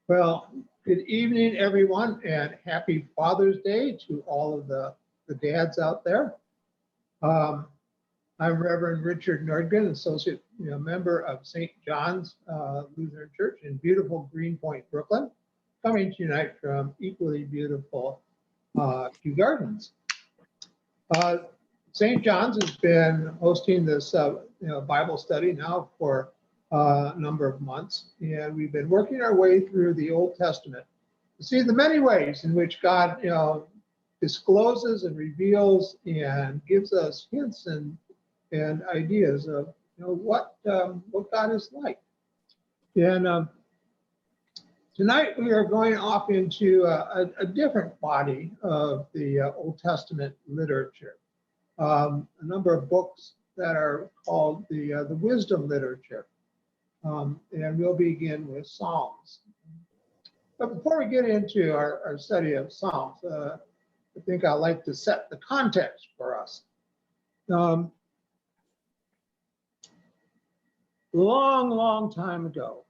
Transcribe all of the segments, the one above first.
Well, good evening, everyone, and happy Father's Day to all of the dads out there. Um, I'm Reverend Richard Nordgren, Associate Member of St. John's Lutheran Church in beautiful Greenpoint, Brooklyn, coming to you tonight from equally beautiful Kew Gardens. St. John's has been hosting this Bible study now for a number of months, and we've been working our way through the Old Testament to see the many ways in which God discloses and reveals and gives us hints and ideas of what God is like. And tonight we are going off into a different body of the Old Testament literature. A number of books that are called the wisdom literature. And we'll begin with Psalms. But before we get into our study of Psalms, I think I'd like to set the context for us. Long time ago,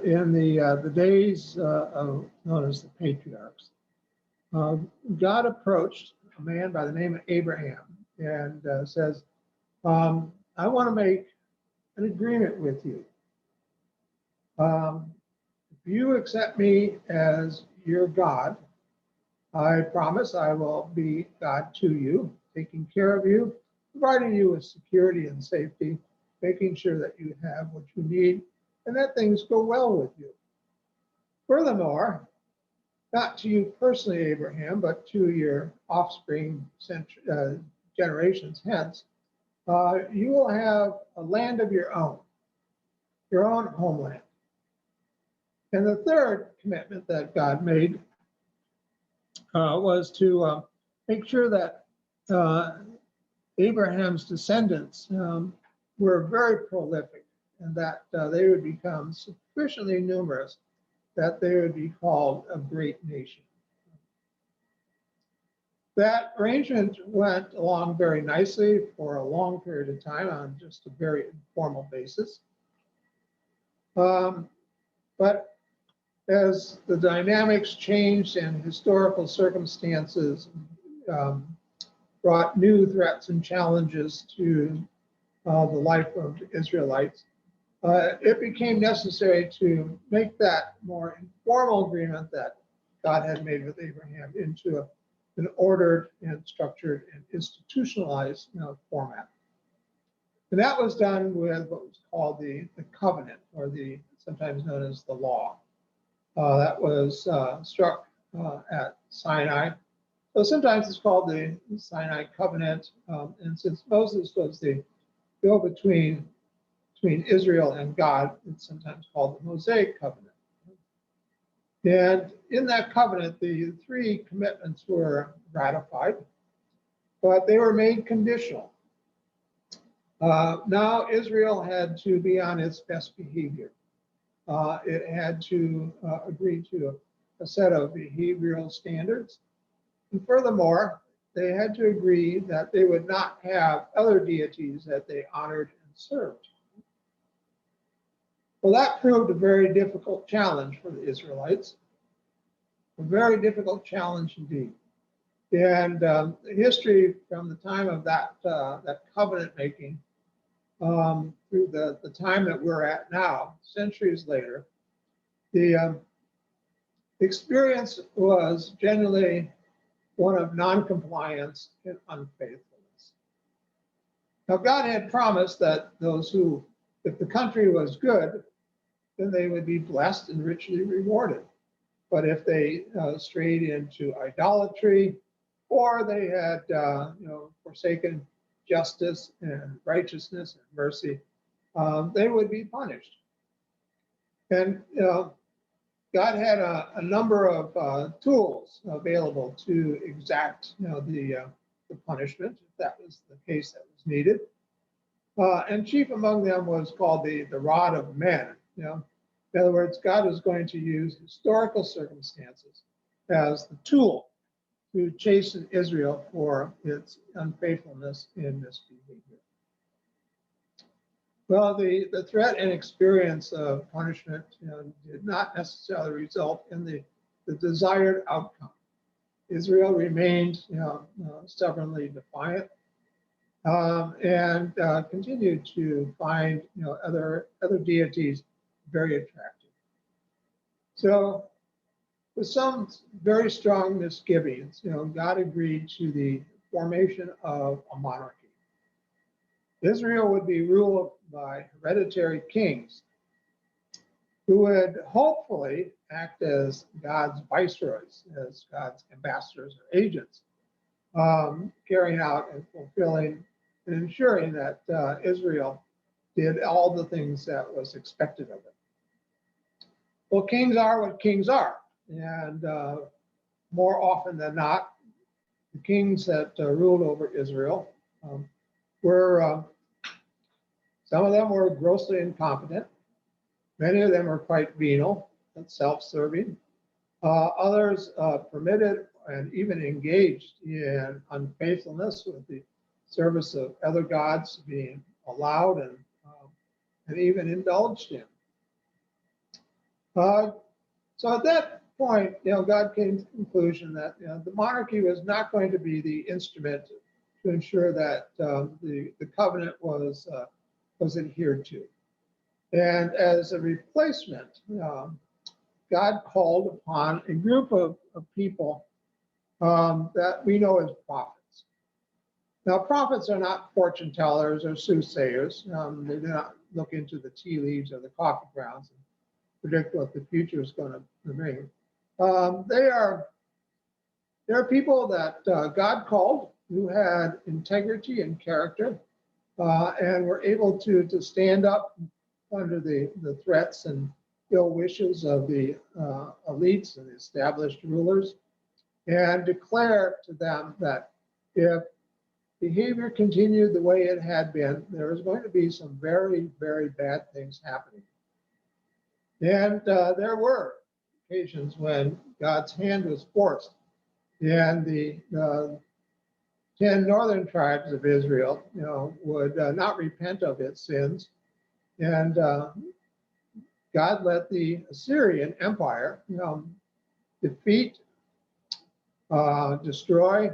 in the days known as the patriarchs, God approached a man by the name of Abraham and says, I want to make an agreement with you. If you accept me as your God, I promise I will be God to you, taking care of you, providing you with security and safety, making sure that you have what you need and that things go well with you. Furthermore, not to you personally, Abraham, but to your offspring generations hence, you will have a land of your own homeland. And the third commitment that God made was to make sure that Abraham's descendants were very prolific and that they would become sufficiently numerous that they would be called a great nation. That arrangement went along very nicely for a long period of time on just a very informal basis. But as the dynamics changed and historical circumstances brought new threats and challenges to the life of the Israelites, it became necessary to make that more informal agreement that God had made with Abraham into an ordered and structured and institutionalized format. And that was done with what was called the covenant, or the sometimes known as the law. That was struck at Sinai. So sometimes it's called the Sinai covenant. And since Moses was the go-between between Israel and God, it's sometimes called the Mosaic covenant. And in that covenant, the three commitments were ratified, but they were made conditional. Now Israel had to be on its best behavior. It had to agree to a set of behavioral standards. And furthermore, they had to agree that they would not have other deities that they honored and served. Well, that proved a very difficult challenge for the Israelites, a very difficult challenge indeed. And history from the time of that covenant making through the time that we're at now, centuries later, the experience was generally one of noncompliance and unfaithfulness. Now, God had promised that those who, if the country was good, then they would be blessed and richly rewarded. But if they strayed into idolatry, or they had forsaken justice and righteousness and mercy, they would be punished. And God had a number of tools available to exact the punishment, if that was the case that was needed. And chief among them was called the rod of men. In other words, God was going to use historical circumstances as the tool to chasten Israel for its unfaithfulness in misbehavior. Well, the threat and experience of punishment, did not necessarily result in the desired outcome. Israel remained, stubbornly defiant, and continued to find, other deities very attractive. So, with some very strong misgivings, God agreed to the formation of a monarchy. Israel would be ruled by hereditary kings who would hopefully act as God's viceroys, as God's ambassadors or agents, carrying out and fulfilling and ensuring that Israel did all the things that was expected of it. Well, kings are what kings are, and more often than not, the kings that ruled over Israel were, some of them were grossly incompetent. Many of them were quite venal and self-serving. Others permitted and even engaged in unfaithfulness, with the service of other gods being allowed and even indulged in. So at that point, God came to the conclusion that the monarchy was not going to be the instrument to ensure that the covenant was adhered to. And as a replacement, God called upon a group of people that we know as prophets. Now, prophets are not fortune tellers or soothsayers. They do not look into the tea leaves or the coffee grounds and predict what the future is going to bring. They are people that God called, who had integrity and character, and were able to stand up under the threats and ill wishes of the elites and established rulers, and declare to them that if behavior continued the way it had been, there was going to be some very, very bad things happening. And there were occasions when God's hand was forced, and the 10 northern tribes of Israel, would not repent of its sins, and God let the Assyrian Empire, defeat, destroy,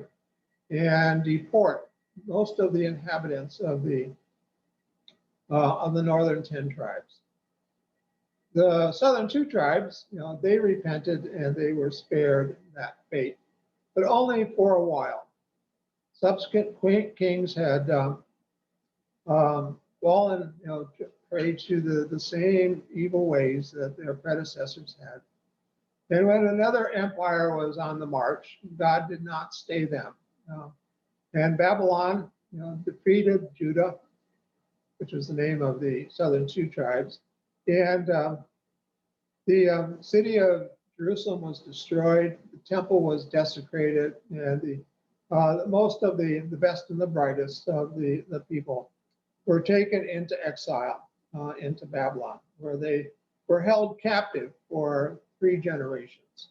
and deport most of the inhabitants of the northern 10 tribes. The southern 2 tribes, they repented and they were spared that fate, but only for a while. Subsequent kings had fallen, prey to the same evil ways that their predecessors had. And when another empire was on the march, God did not stay them. And Babylon, defeated Judah, which was the name of the southern 2 tribes. And the city of Jerusalem was destroyed. The temple was desecrated, and most of the best and the brightest of the people were taken into exile into Babylon, where they were held captive for 3 generations.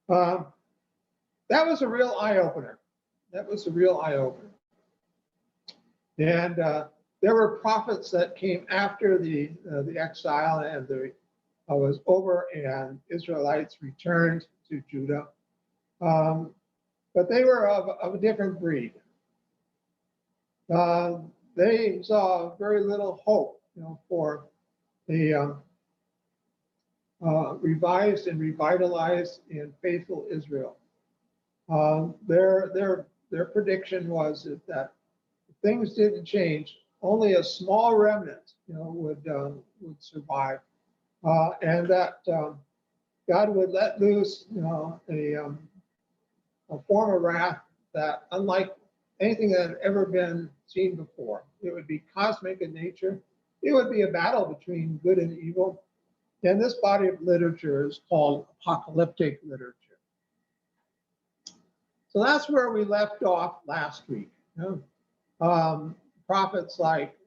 That was a real eye-opener. And there were prophets that came after the exile and was over, and Israelites returned to Judah. But they were of a different breed. They saw very little hope, for the revised and revitalized and faithful Israel. Their prediction was that if things didn't change, only a small remnant, would survive, and that God would let loose, a form of wrath that, unlike anything that had ever been seen before, it would be cosmic in nature. It would be a battle between good and evil. And this body of literature is called apocalyptic literature. So that's where we left off last week. Prophets like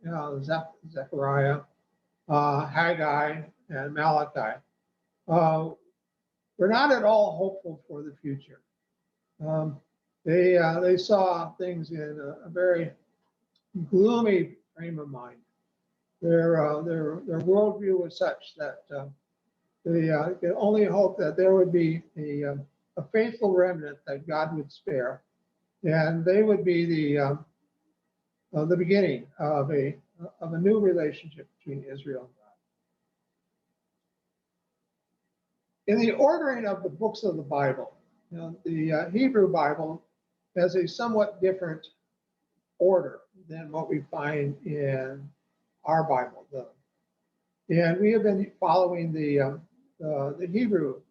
Zechariah, Haggai, and Malachi were not at all hopeful for the future. They saw things in a very gloomy frame of mind. Their worldview was such that they could only hope that there would be a faithful remnant that God would spare, and they would be the beginning of a new relationship between Israel and God. In the ordering of the books of the Bible, the Hebrew Bible has a somewhat different order than what we find in our Bible. And we have been following the Hebrew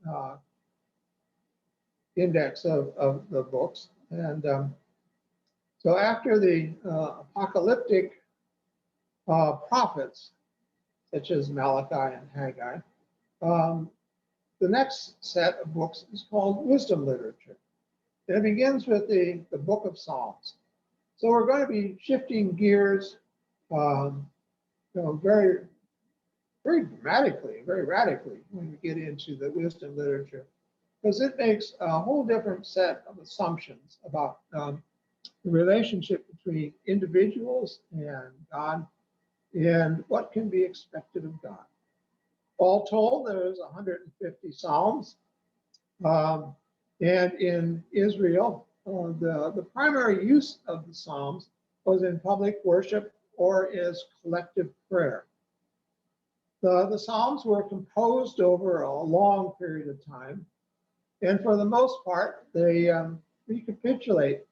index of the books. And so after the apocalyptic prophets, such as Malachi and Haggai, the next set of books is called wisdom literature. And it begins with the book of Psalms. So we're going to be shifting gears very, very dramatically, very radically when we get into the wisdom literature, because it makes a whole different set of assumptions about the relationship between individuals and God and what can be expected of God. All told, there's 150 Psalms. And in Israel, the primary use of the Psalms was in public worship or as collective prayer. The Psalms were composed over a long period of time, and for the most part, they recapitulate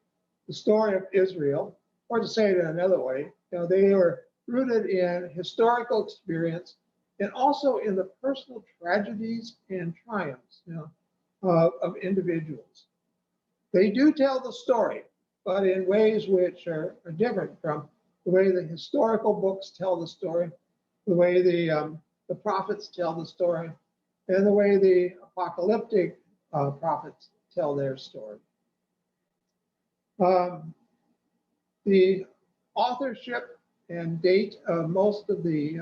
the story of Israel, or to say it in another way, they were rooted in historical experience and also in the personal tragedies and triumphs of individuals. They do tell the story, but in ways which are different from the way the historical books tell the story, the way the prophets tell the story, and the way the apocalyptic prophets tell their story. The authorship and date of most of the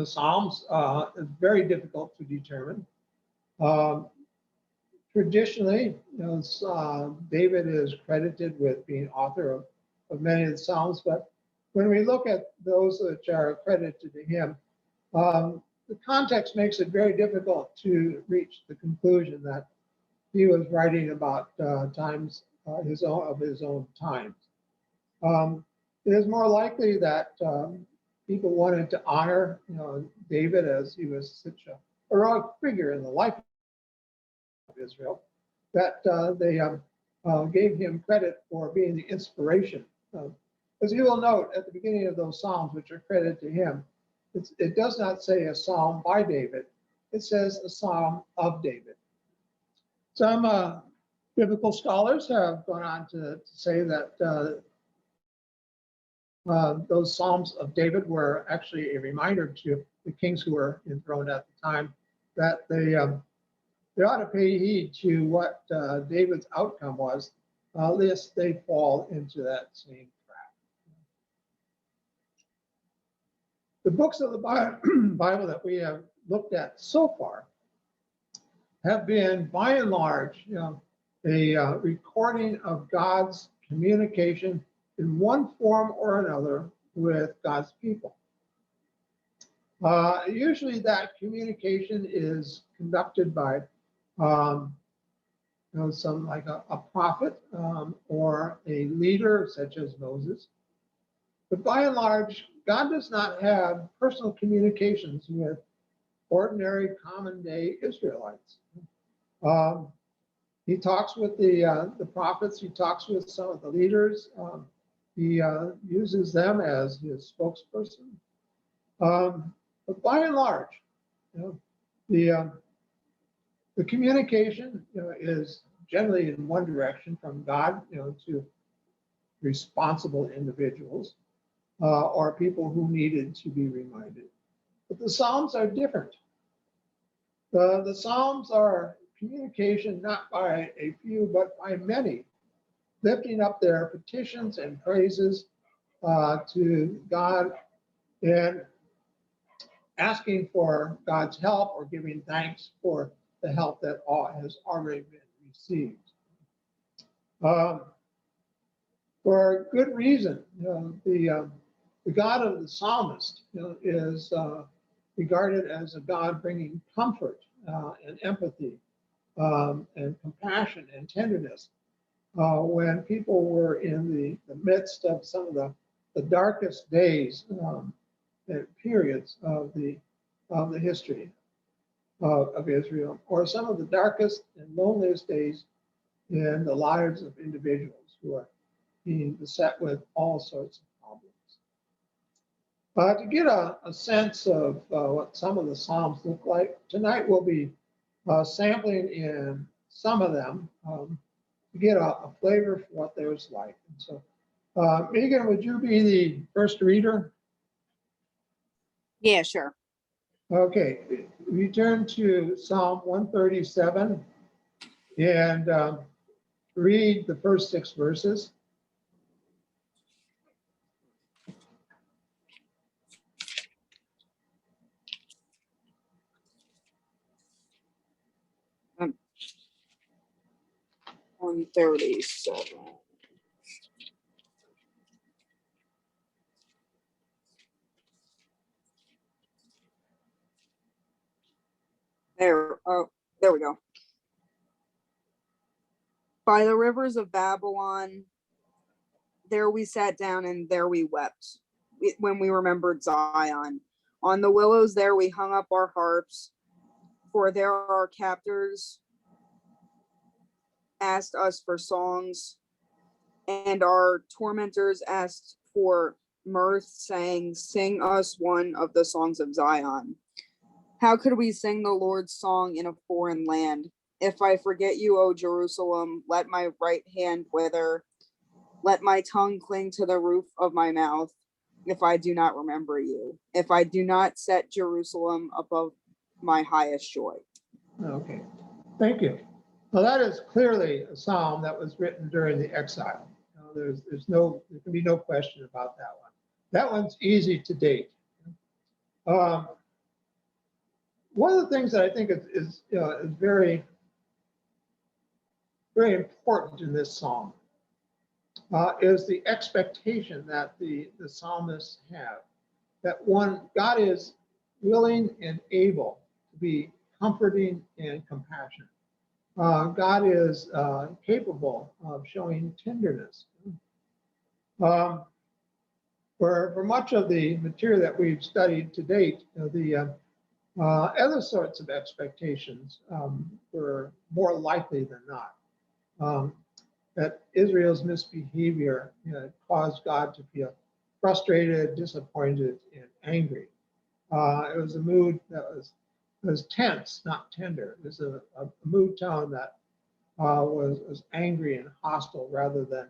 Psalms is very difficult to determine. Traditionally, David is credited with being author of many of the Psalms, but when we look at those which are credited to him, the context makes it very difficult to reach the conclusion that he was writing about times of his own times. It is more likely that people wanted to honor, David, as he was such a heroic figure in the life of Israel, that they gave him credit for being the inspiration. As you will note at the beginning of those Psalms, which are credited to him, it does not say a psalm by David. It says a psalm of David. Some biblical scholars have gone on to say that those Psalms of David were actually a reminder to the kings who were enthroned at the time that they ought to pay heed to what David's outcome was, lest they fall into that same trap. The books of the Bible that we have looked at so far have been, by and large, a recording of God's communication in one form or another with God's people. Usually that communication is conducted by some like a prophet or a leader such as Moses. But by and large, God does not have personal communications with ordinary common day Israelites. He talks with the prophets, he talks with some of the leaders, he uses them as his spokesperson. But by and large, the communication is generally in one direction from God to responsible individuals or people who needed to be reminded. But the Psalms are different. The Psalms are communication not by a few, but by many, lifting up their petitions and praises to God and asking for God's help or giving thanks for the help that has already been received. For good reason, the God of the psalmist, is regarded as a God bringing comfort and empathy and compassion and tenderness when people were in the midst of some of the darkest days and periods of the history of Israel, or some of the darkest and loneliest days in the lives of individuals who are being beset with all sorts of problems. To get a sense of what some of the Psalms look like, tonight we'll be sampling in some of them to get a flavor for what there's like. And so, Megan, would you be the first reader? Yeah, sure. Okay, we turn to Psalm 137 and read the first 6 verses. Um, 137. There we go. By the rivers of Babylon, there we sat down and there we wept when we remembered Zion. On the willows there we hung up our harps, for there our captors asked us for songs, and our tormentors asked for mirth, saying, "Sing us one of the songs of Zion." How could we sing the Lord's song in a foreign land? If I forget you, O Jerusalem, let my right hand wither. Let my tongue cling to the roof of my mouth, if I do not remember you, if I do not set Jerusalem above my highest joy. Okay, thank you. Well, that is clearly a psalm that was written during the exile. There can be no question about that one. That one's easy to date. One of the things that I think is very, very important in this psalm is the expectation that the psalmists have that God is willing and able to be comforting and compassionate. God is capable of showing tenderness. For much of the material that we've studied to date, the other sorts of expectations were more likely than not. That Israel's misbehavior caused God to feel frustrated, disappointed, and angry. It was a mood that was tense, not tender. It was a mood tone that was angry and hostile rather than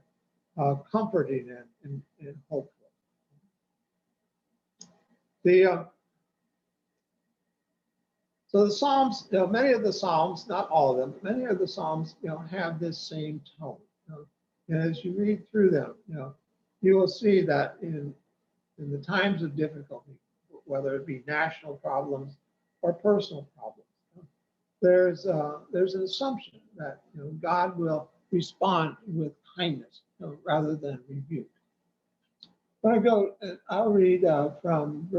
comforting and hopeful. So the Psalms, many of the Psalms, not all of them, but many of the Psalms, have this same tone. And as you read through them, you will see that in the times of difficulty, whether it be national problems or personal problems, there's an assumption that God will respond with kindness rather than rebuke. I'll read from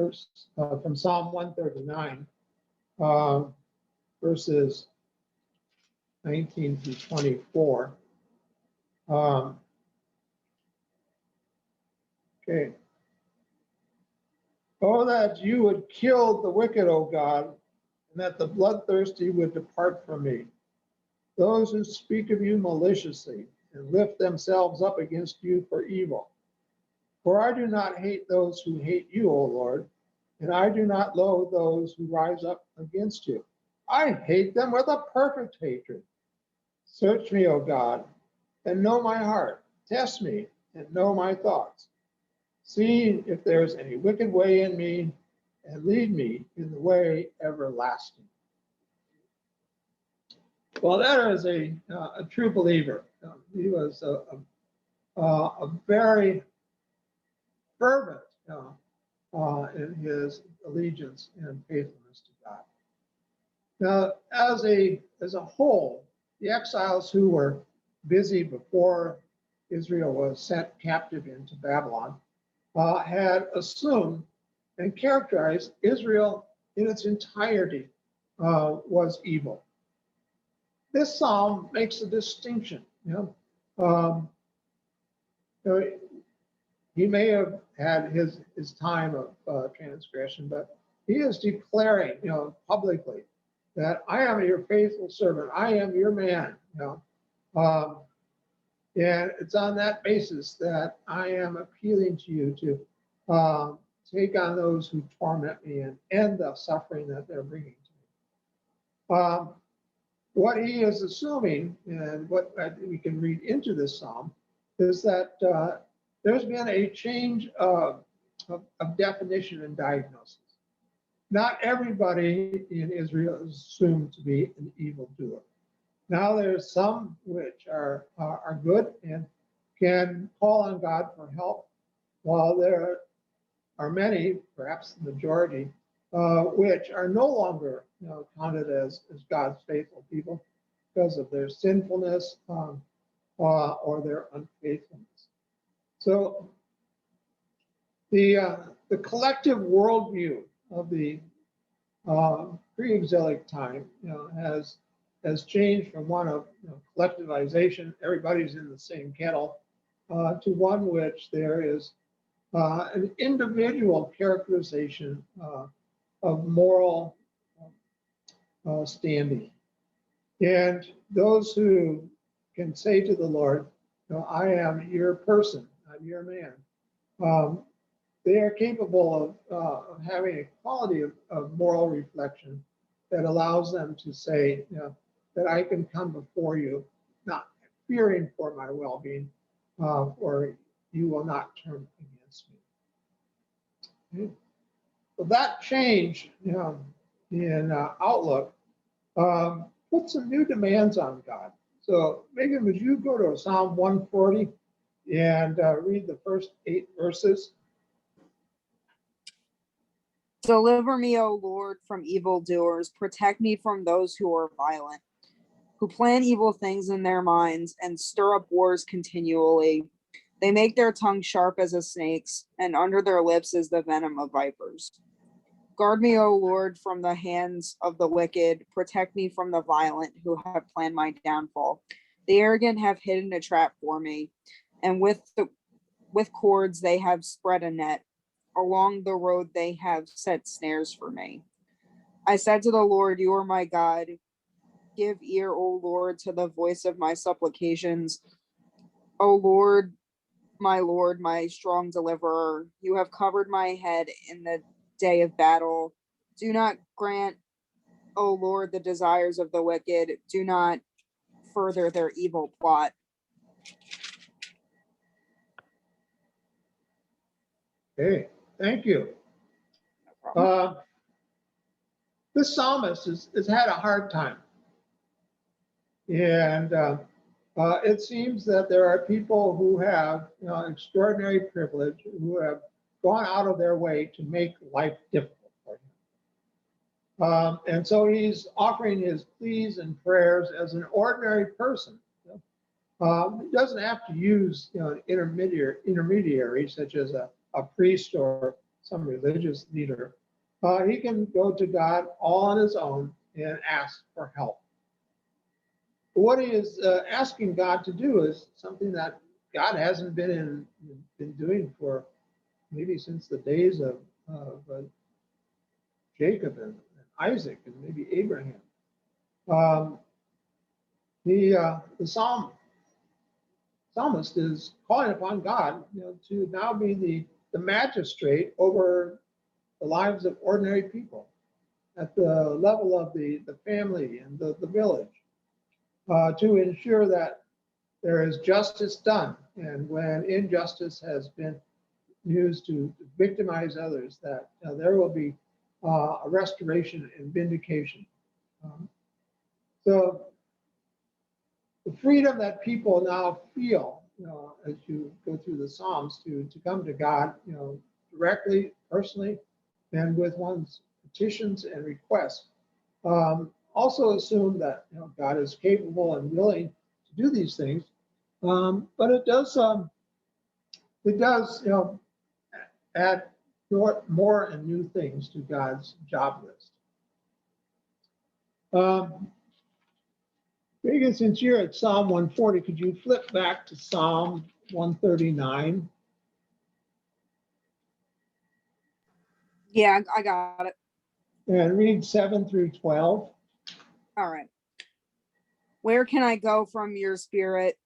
Psalm 139, verses 19 through 24. Okay. Oh, that you would kill the wicked, O God, and that the bloodthirsty would depart from me. Those who speak of you maliciously and lift themselves up against you for evil. For I do not hate those who hate you, O Lord, and I do not loathe those who rise up against you. I hate them with a perfect hatred. Search me, O God, and know my heart. Test me and know my thoughts. See if there is any wicked way in me, and lead me in the way everlasting. Well, that is a true believer. He was a very fervent in his allegiance and faithfulness to God. Now, as a whole, the exiles who were busy before Israel was sent captive into Babylon had assumed and characterized Israel in its entirety was evil. This psalm makes a distinction. Um, he may have had his time of transgression, but he is declaring, publicly that I am your faithful servant. I am your man. Um, and it's on that basis that I am appealing to you to take on those who torment me and end the suffering that they're bringing to me. What he is assuming, and what we can read into this psalm, is that there's been a change of definition and diagnosis. Not everybody in Israel is assumed to be an evildoer. Now there's some which are good and can call on God for help, while there are many, perhaps the majority, which are no longer counted as God's faithful people because of their sinfulness or their unfaithfulness. So the collective worldview of the pre-exilic time has changed from one of collectivization, everybody's in the same kettle, to one which there is an individual characterization of moral standing. And those who can say to the Lord, I am your person, I'm your man, they are capable of having a quality of moral reflection that allows them to say, that I can come before you, not fearing for my well-being, or you will not turn against me. Okay. So that change, in outlook put some new demands on God. So Megan, would you go to Psalm 140 and read the first 8 verses? Deliver me, O Lord, from evildoers. Protect me from those who are violent, who plan evil things in their minds and stir up wars continually. They make their tongue sharp as a snake's, and under their lips is the venom of vipers. Guard me, O Lord, from the hands of the wicked. Protect me from the violent who have planned my downfall. The arrogant have hidden a trap for me, and with cords they have spread a net. Along the road they have set snares for me. I said to the Lord, you are my God. Give ear, O Lord, to the voice of my supplications. O Lord, my strong deliverer, you have covered my head in the day of battle. Do not grant, O Lord, the desires of the wicked. Do not further their evil plot. Okay, thank you. This psalmist has had a hard time. And it seems that there are people who have extraordinary privilege, who have gone out of their way to make life difficult for him. And so he's offering his pleas and prayers as an ordinary person. He doesn't have to use an intermediary such as a priest or some religious leader. He can go to God all on his own and ask for help. What he is asking God to do is something that God hasn't been doing for maybe since the days of Jacob and Isaac and maybe Abraham. The psalmist is calling upon God, to now be the magistrate over the lives of ordinary people at the level of the family and the village, to ensure that there is justice done, and when injustice has been used to victimize others, that there will be a restoration and vindication. So the freedom that people now feel, as you go through the Psalms, to come to God, directly, personally, and with one's petitions and requests, also assume that God is capable and willing to do these things. But it does add more and new things to God's job list. Regan, since you're at Psalm 140, could you flip back to Psalm 139? Yeah, I got it. And read 7 through 12. All right. Where can I go from your spirit,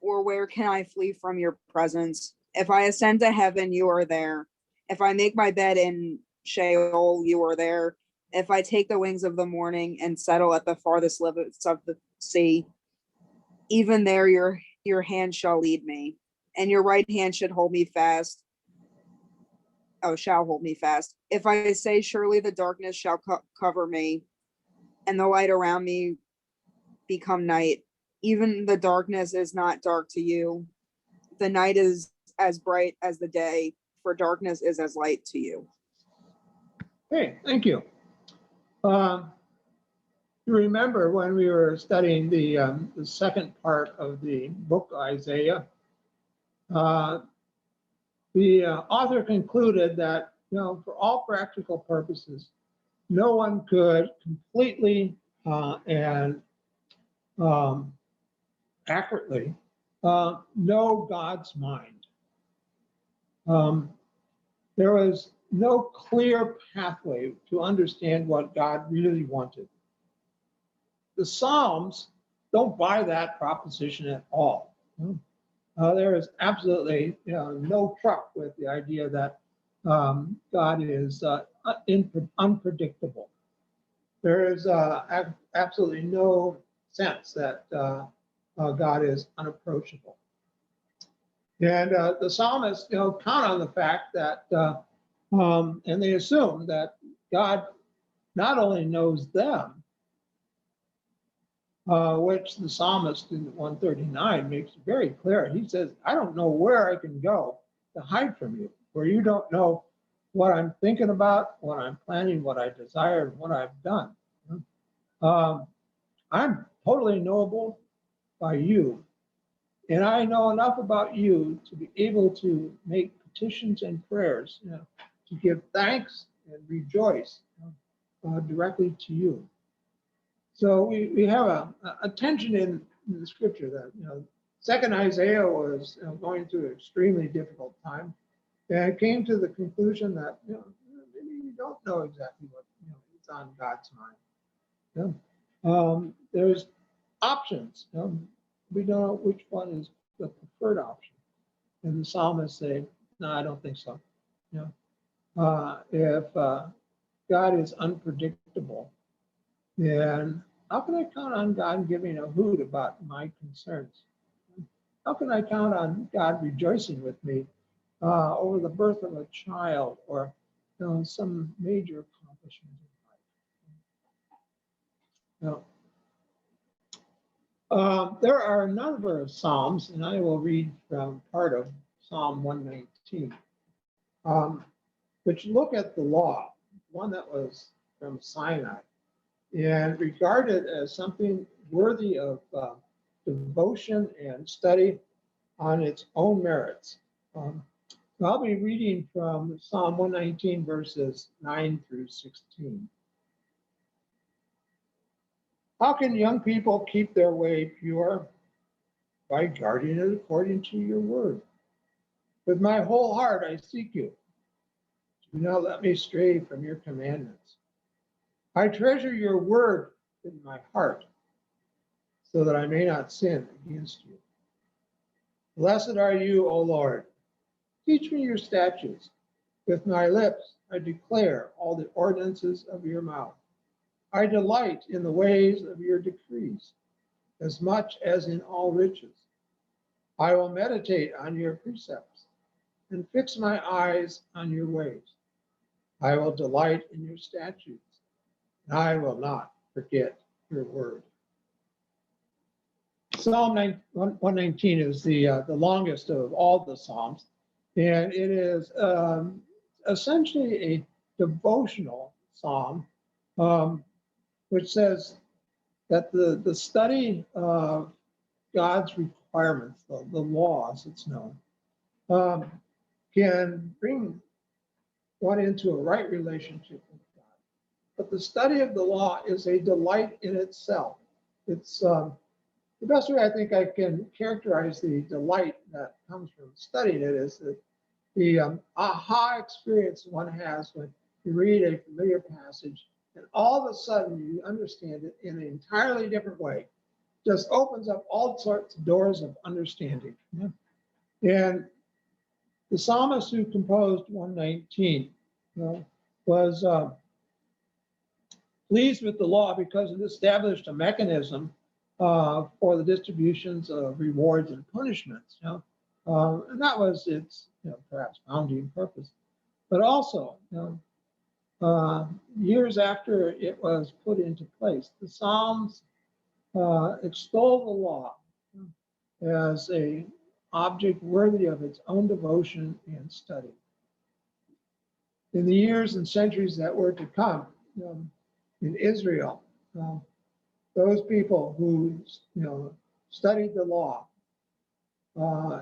or where can I flee from your presence? If I ascend to heaven, you are there. If I make my bed in Sheol, you are there. If I take the wings of the morning and settle at the farthest limits of the sea, even there your hand shall lead me, and your right hand should hold me fast. Oh, shall hold me fast. If I say, surely the darkness shall cover me, and the light around me become night, even the darkness is not dark to you. The night is as bright as the day, for darkness is as light to you. Hey, thank you. You remember when we were studying the second part of the book Isaiah, the author concluded that, for all practical purposes, no one could completely and accurately know God's mind. There was no clear pathway to understand what God really wanted. The Psalms don't buy that proposition at all. There is absolutely no truck with the idea that God is unpredictable. There is absolutely no sense that God is unapproachable. And the psalmists, count on the fact that, and they assume that God not only knows them, which the psalmist in 139 makes very clear. He says, I don't know where I can go to hide from you, where you don't know what I'm thinking about, what I'm planning, what I desire, and what I've done. I'm totally knowable by you. And I know enough about you to be able to make petitions and prayers, to give thanks and rejoice directly to you. So we have a tension in the scripture that, second Isaiah was going through an extremely difficult time. And came to the conclusion that, maybe you don't know exactly what is on God's mind. There's options. We don't know which one is the preferred option. And the psalmists say, no, I don't think so. If God is unpredictable, then how can I count on God giving a hoot about my concerns? How can I count on God rejoicing with me over the birth of a child or some major accomplishment in life? There are a number of Psalms, and I will read from part of Psalm 119, which look at the law, one that was from Sinai, and regard it as something worthy of devotion and study on its own merits. I'll be reading from Psalm 119, verses 9 through 16. How can young people keep their way pure? By guarding it according to your word. With my whole heart I seek you. Do not let me stray from your commandments. I treasure your word in my heart, so that I may not sin against you. Blessed are you, O Lord. Teach me your statutes. With my lips I declare all the ordinances of your mouth. I delight in the ways of your decrees, as much as in all riches. I will meditate on your precepts and fix my eyes on your ways. I will delight in your statutes, and I will not forget your word. Psalm 119 is the longest of all the Psalms, and it is essentially a devotional psalm, which says that the study of God's requirements, the law as it's known, can bring one into a right relationship with God. But the study of the law is a delight in itself. It's the best way I think I can characterize the delight that comes from studying it is that the aha experience one has when you read a familiar passage and all of a sudden you understand it in an entirely different way. Just opens up all sorts of doors of understanding. Yeah. And the psalmist who composed 119 was pleased with the law because it established a mechanism for the distributions of rewards and punishments. And that was its perhaps founding purpose. But also, years after it was put into place, the Psalms extol the law as a object worthy of its own devotion and study. In the years and centuries that were to come in Israel, those people who studied the law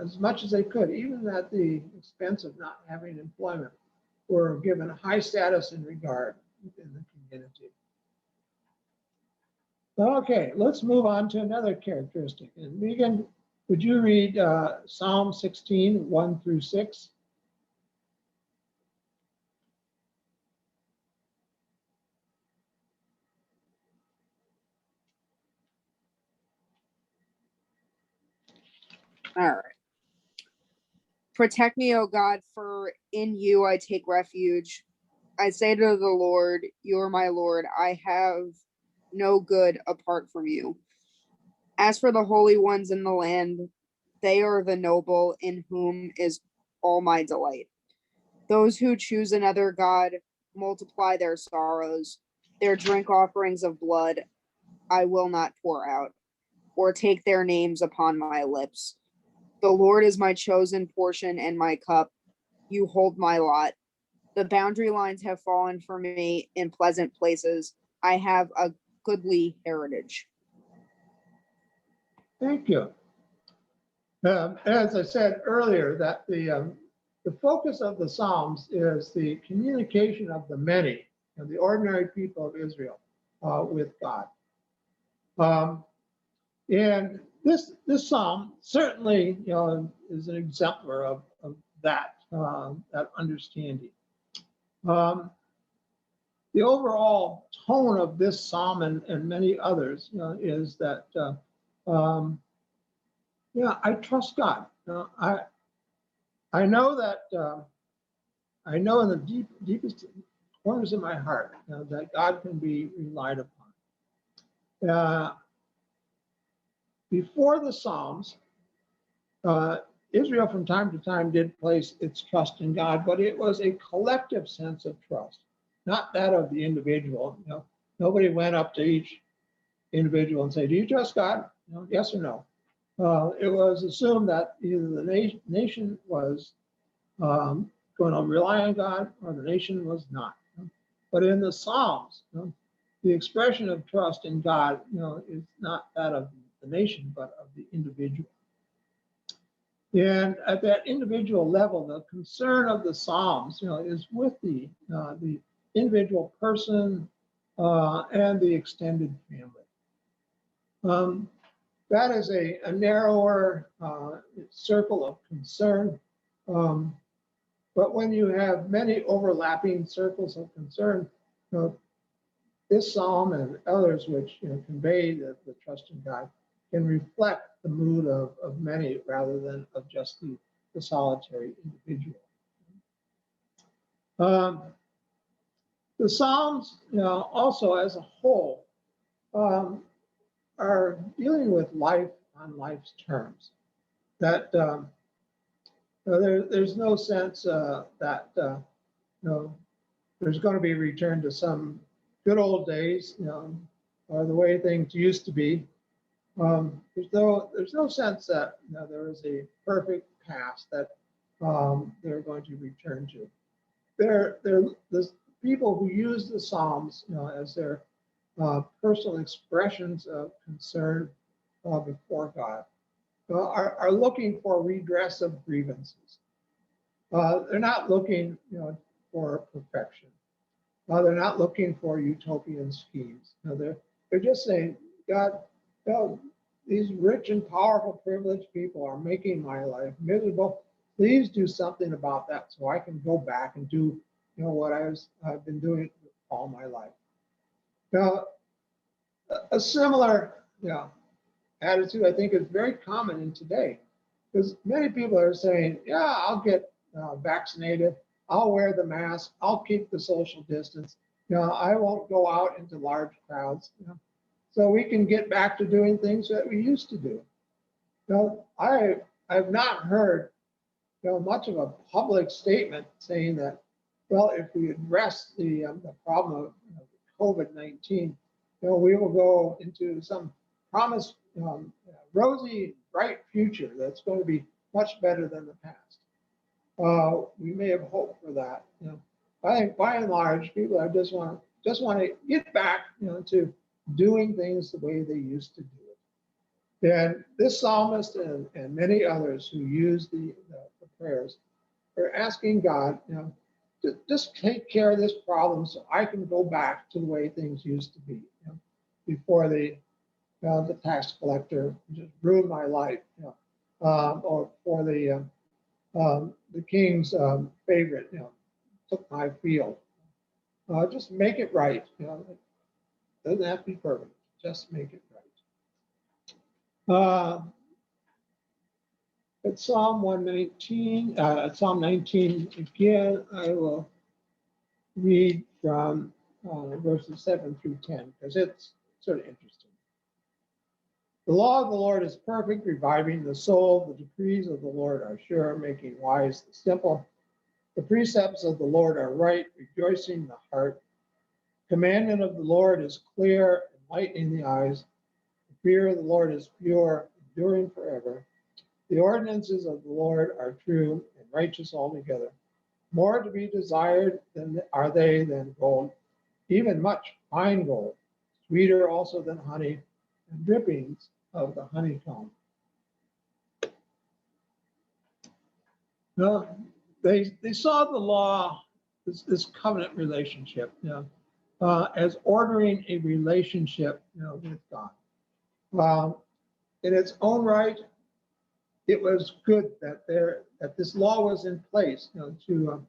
as much as they could, even at the expense of not having employment, were given high status and regard within the community. Okay, let's move on to another characteristic. And Megan, would you read Psalm 16, 1 through 6? All right. Protect me, O God, for in you I take refuge. I say to the Lord, you are my Lord. I have no good apart from you. As for the holy ones in the land, they are the noble in whom is all my delight. Those who choose another God multiply their sorrows. Their drink offerings of blood I will not pour out, or take their names upon my lips. The Lord is my chosen portion and my cup. You hold my lot. The boundary lines have fallen for me in pleasant places. I have a goodly heritage. Thank you. As I said earlier, that the focus of the Psalms is the communication of the many, the ordinary people of Israel, with God. And this psalm certainly is an exemplar of that understanding. The overall tone of this psalm and many others is that I trust God. I know that I know in the deepest corners of my heart that God can be relied upon. Before the Psalms, Israel from time to time did place its trust in God, but it was a collective sense of trust, not that of the individual. Nobody went up to each individual and say, "Do you trust God? Yes or no?" It was assumed that either the nation was going to rely on God or the nation was not. But in the Psalms, the expression of trust in God, is not that of the nation, but of the individual. And at that individual level, the concern of the Psalms, is with the individual person and the extended family. That is a narrower circle of concern. But when you have many overlapping circles of concern, this psalm and others which convey the trust in God can reflect the mood of many rather than of just the solitary individual. The Psalms, also as a whole, are dealing with life on life's terms. That there's no sense that there's going to be a return to some good old days, or the way things used to be. There's no sense that there is a perfect past that they're going to return to. They're the people who use the Psalms, as their personal expressions of concern before God, are looking for redress of grievances. They're not looking, for perfection. They're not looking for utopian schemes. They're just saying, God, these rich and powerful, privileged people are making my life miserable. Please do something about that so I can go back and do, what I've been doing all my life. Now, a similar, attitude I think is very common in today, because many people are saying, yeah, I'll get vaccinated, I'll wear the mask, I'll keep the social distance, I won't go out into large crowds, so we can get back to doing things that we used to do. I've not heard much of a public statement saying that, well, if we address the problem of COVID-19, we will go into some promised rosy, bright future that's going to be much better than the past. We may have hoped for that. I think by and large, people just want to get back, to doing things the way they used to do it. And this psalmist and many others who use the prayers are asking God, to just take care of this problem so I can go back to the way things used to be, before the tax collector just ruined my life, or for the king's favorite, took my field. Just make it right. Doesn't have to be perfect. Just make it right. At Psalm 119, Psalm 19 again, I will read from verses 7 through 10 because it's sort of interesting. The law of the Lord is perfect, reviving the soul. The decrees of the Lord are sure, making wise the simple. The precepts of the Lord are right, rejoicing the heart. Commandment of the Lord is clear, enlightening the eyes. The fear of the Lord is pure, enduring forever. The ordinances of the Lord are true and righteous altogether. More to be desired are they than gold, even much fine gold, sweeter also than honey, and drippings of the honeycomb. Now, they saw the law, this covenant relationship, as ordering a relationship, with God. In its own right, it was good that this law was in place, to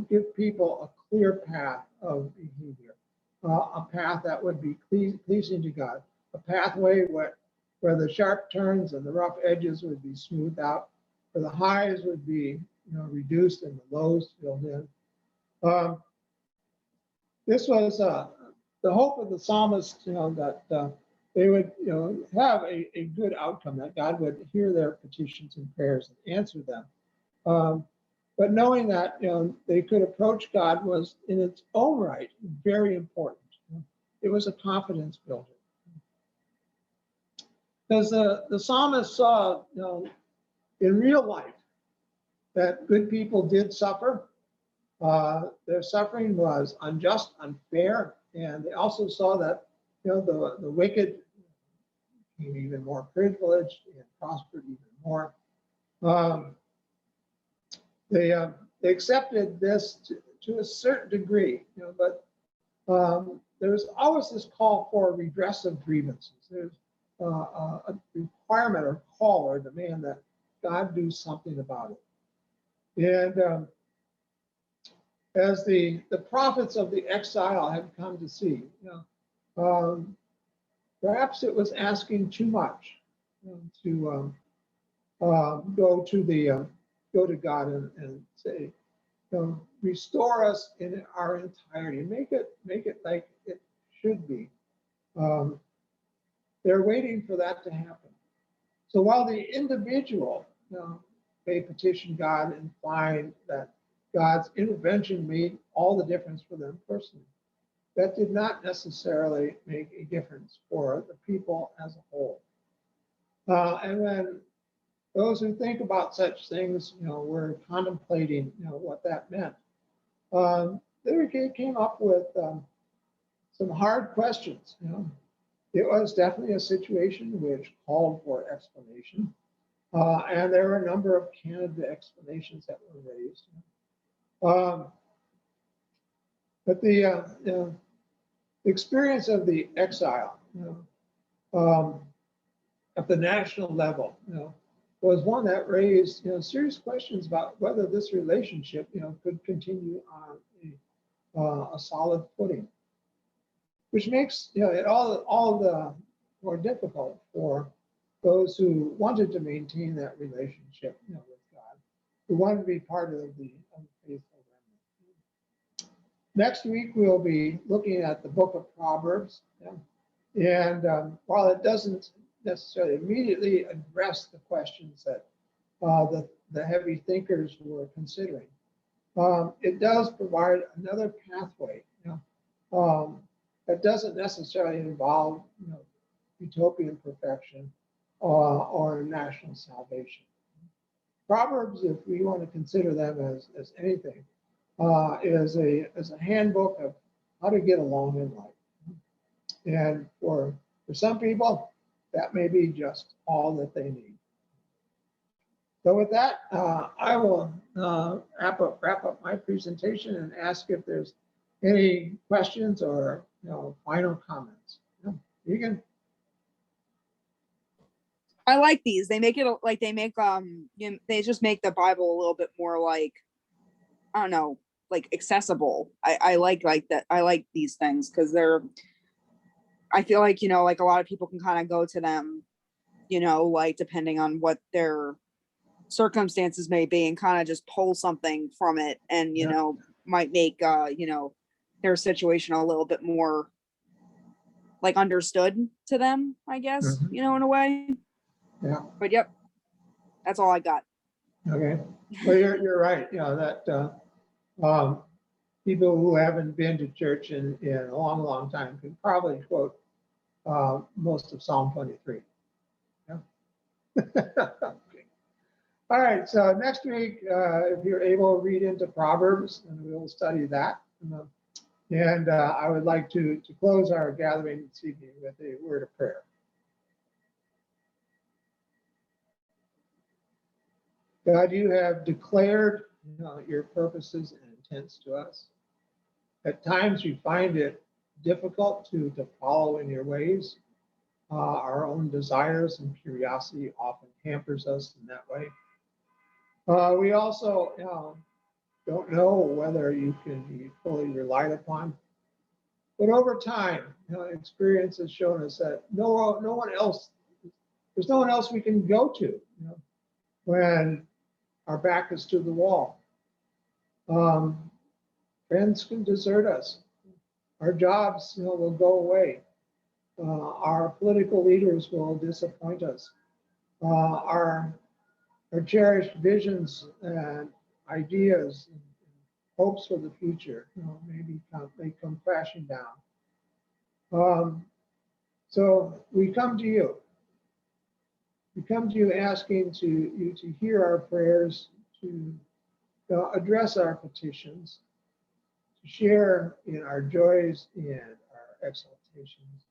give people a clear path of behavior, a path that would be pleasing to God, a pathway where the sharp turns and the rough edges would be smoothed out, where the highs would be reduced and the lows filled in. This was the hope of the psalmist, that they would, have a good outcome, that God would hear their petitions and prayers and answer them. But knowing that, they could approach God was in its own right very important. It was a confidence builder. Because the psalmist saw, in real life, that good people did suffer. Their suffering was unjust, unfair, and they also saw that, the wicked became even more privileged and prospered even more. They accepted this to a certain degree, but there's always this call for redress of grievances. There's a requirement or call or demand that God do something about it. And as the prophets of the exile have come to see, perhaps it was asking too much, to go to God and say, restore us in our entirety, make it like it should be. They're waiting for that to happen. So while the individual, may petition God and find that God's intervention made all the difference for them personally, that did not necessarily make a difference for the people as a whole. And when those who think about such things, were contemplating, what that meant, they came up with some hard questions. It was definitely a situation which called for explanation, and there were a number of candid explanations that were raised. But the experience of the exile, at the national level, was one that raised, serious questions about whether this relationship, could continue on a solid footing, which makes, it all the more difficult for those who wanted to maintain that relationship, with God, who wanted to be part of the faithful remnant. Next week, we'll be looking at the book of Proverbs. And while it doesn't necessarily immediately address the questions that the heavy thinkers were considering, it does provide another pathway, that doesn't necessarily involve, utopian perfection or national salvation. Proverbs, if we want to consider them as anything, is a handbook of how to get along in life. And for some people, that may be just all that they need. So with that, I will wrap up my presentation and ask if there's any questions or final comments. You can. I like these. They make it like they just make the Bible a little bit more like, I don't know, like accessible. I like that. I like these things because I feel like, like a lot of people can kind of go to them, like depending on what their circumstances may be and kind of just pull something from it and, might make, their situation a little bit more like understood to them, I guess, in a way. Yeah. But yep, that's all I got. Okay. Well, you're right. That people who haven't been to church in a long, long time can probably quote most of Psalm 23. Yeah. Okay. All right. So next week, if you're able to read into Proverbs, and we'll study that. And I would like to close our gathering this evening with a word of prayer. God, you have declared your purposes and intents to us. At times we find it difficult to follow in your ways. Our own desires and curiosity often hampers us in that way. We also don't know whether you can be fully relied upon. But over time, experience has shown us that there's no one else we can go to when our back is to the wall. Friends can desert us. Our jobs, will go away. Our political leaders will disappoint us. Our cherished visions and ideas and hopes for the future, may come crashing down. So we come to you. We come to you asking you to hear our prayers, to address our petitions, to share in our joys and our exaltations.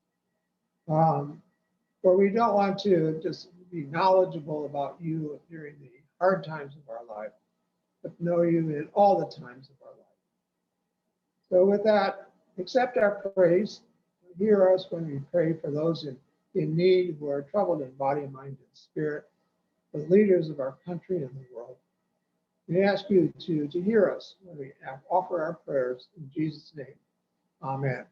For we don't want to just be knowledgeable about you during the hard times of our life, but know you in all the times of our life. So with that, accept our praise. Hear us when we pray for those in need who are troubled in body, mind, and spirit, the leaders of our country and the world. We ask you to hear us when we offer our prayers in Jesus' name. Amen.